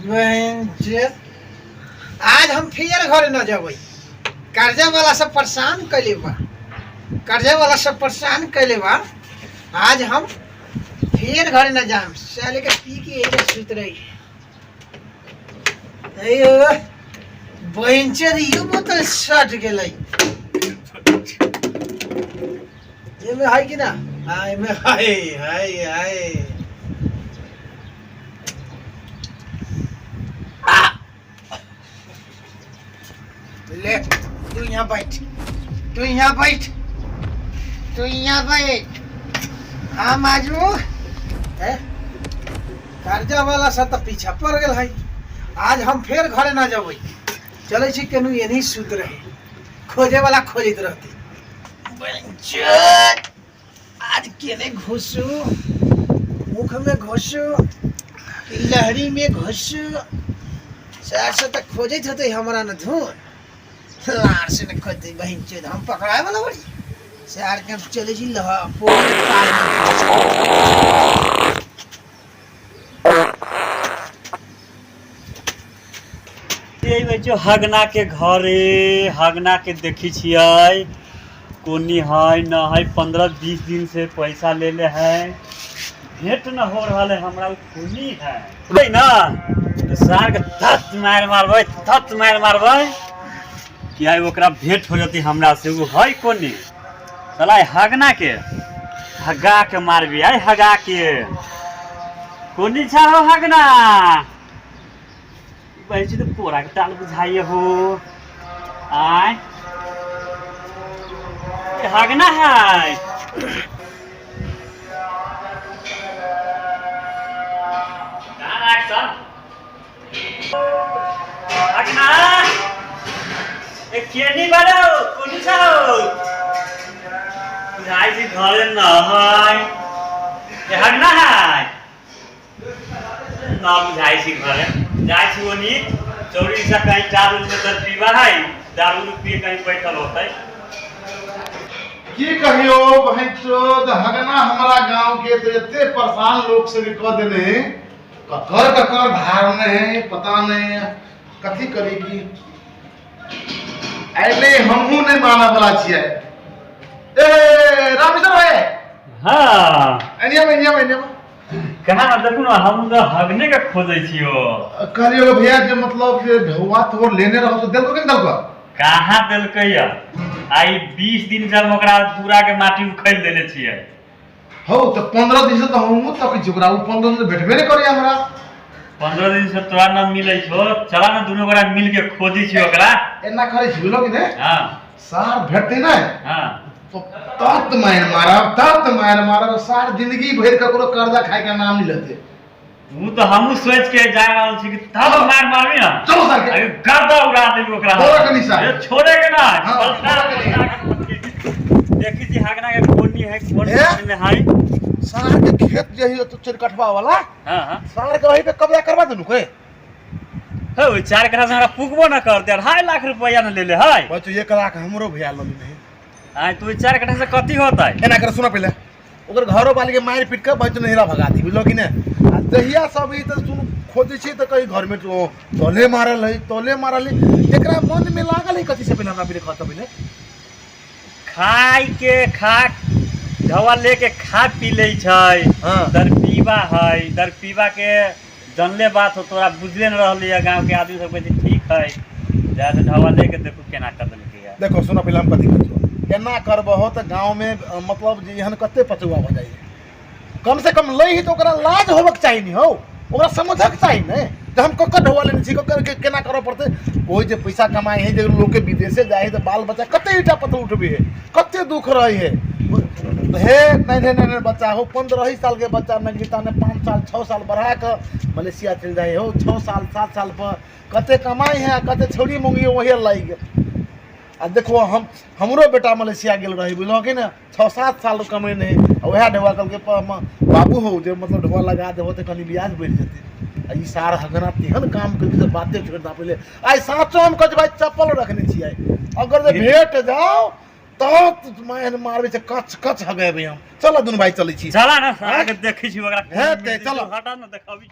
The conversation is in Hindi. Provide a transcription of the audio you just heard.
आज हम फिर घर न जबै। कर्जा वाला सब परेशान कैले बा। कर्जा वाला सब परेशान कैले बा। आज हम फिर घर न जाम। साले के पी के एजे सुत रही। अयो बहनचोद यो बोतल सट गेलै। ये में है कि ना? हाय में हाय हाय हाय। ले तू यहाँ बैठ। तू यहाँ बैठ। तू यहाँ बैठ। हम आजू कर्जा वाला सब तो पीछा पड़ गए है। आज हम फिर घरे ना जबै। चले छी केनू एनी सुत रहे। खोजे वाला खोजित रहते। आज केने घुसू, मुख में घुसू, लहरी में घुसू। सार से तक खोजित होते हमारा न धुन। लार से न खोजते बहन चोद हम पकड़ाए वाला बड़ी। सार के चले छी लहा पोल पार में हगना के घरे हगना के देखी छियै कोनी है न है 15-20 दिन से पैसा ले ले है भेंट न हो रहा है हमरा कोनी है ना सार के धत मार मारबै कि आई ओकरा भेंट हो जाती हमरा से वो है कोनी चला हगना के हगा के मारबी आई हगा के कोनी छा हो हगना बैठी तो पोरा के टाल बुझाइए हो आय हगना है हगना एक केनी बारो कोनी छाओ बुझाइ जी घरे न है ए हगना है ना बुझाइ छी घरे जाय छी ओनी चौरी से कहीं दारू में दर पीवा है दारू पी कहीं बैठल होतै की कहियो बहन चोद हगना हमारा गांव के तो इतने परेशान लोग से निकल देने ककर धार नहीं पता नहीं कथी करेगी ऐले हमहू नहीं माना वाला छियै ए रामेश्वर भाई हां एनिया कहाँ ना देखू ना हम तो हगने का खोजे छियो करियो भैया जे मतलब फिर ढौआ तो लेने रहो तो देलको कि देलको कहाँ देलकैया आई 20 दिन से हम ओकरा पूरा के माटी उखैल देले छियै हो तो 15 दिन से तो हमहू तक जोकरा 15 दिन से भेटबे नहीं करिया हमरा 15 दिन से तोरा न मिलै छो चला ना दुनो गोरा मिल के खोजी छी ओकरा एना करे छिलो कि ने हां सार भेटते ना हां तो तत मार मारब सार जिंदगी भर ककरो कर्जा खाए के नाम नहीं लेते वो तो हमहू सोच के जा रहल छी कि तब मार मारबी ना चलो सार के अरे गर्दा उड़ा देबी ओकरा छोड़े के निशा ये छोड़े के ना हां देखी जी हगना के कोनी है कोन में है सार के खेत जही तो चरकटवा वाला हां हां सार के वही पे कब्जा करवा देनु कोई हो 4 कट्ठा से हमरा पुगबो ना करते 2.5 लाख रुपया न ले ले है बस 1 लाख हमरो भैया ल नहीं आ तू 4 कट्ठा से कथी होता है एना कर सुना पहले ओकर घरो वाली के मार पीट के बच नहिरा भगा दी बुझलो कि ने आ दहिया सब ई त सुन खोजे छी त कई घर में तो तोले मारल एकरा मन में लागल है कथी से पहले हमरा पहले खत पहले खाई के खा ढवा लेके खा पी ले छै दर पीवा के जनले बात हो तोरा बुझले न रहली है गांव के आदमी सब कहै ठीक है जा से ढवा लेके देखो केना कर देलकै है देखो सुना पहले हम कथी कहियो केना करबहो त गांव में मतलब जे एहन कते पचुआ भ जाई कम से कम लई तो ओकरा लाज होबक चाहिए नहीं हो ओकरा समझक चाहिए ने जे हम ककर ढवा लेने छी ककर के केना करब पड़ते कोई जे पैसा कमाई है जे लोग के विदेशे जाए त बाल बच्चा कते ईटा पत्थर उठबे है कते दुख रही है हे नहीं बच्चा हो 15 साल के बच्चा नगीता ने 5 साल 6 साल बढ़ा के मलेशिया चल जाए हो 6 साल 7 साल पर कते कमाई है कते छोड़ी मुंगी वही लाई आ देखो हमरो बेटा मलेशिया गेल रही बुझलो कि ना 6-7 साल कमाई नहीं वह ढवा कल के बाबू हो जे मतलब ढवा लगा देबो त कनी ब्याज बढ़ जते ई सार हगना तेहन काम कर के बातें छोड़ता पहले आई साचो हम कज भाई चप्पल रखने छियै अगर जे भेट जाओ तो मैं मारबे से कच हगेबे हम चलो दुनु भाई चलै छी चला ना आके देखै छी ओकरा हे चलो हटा ना देखाबी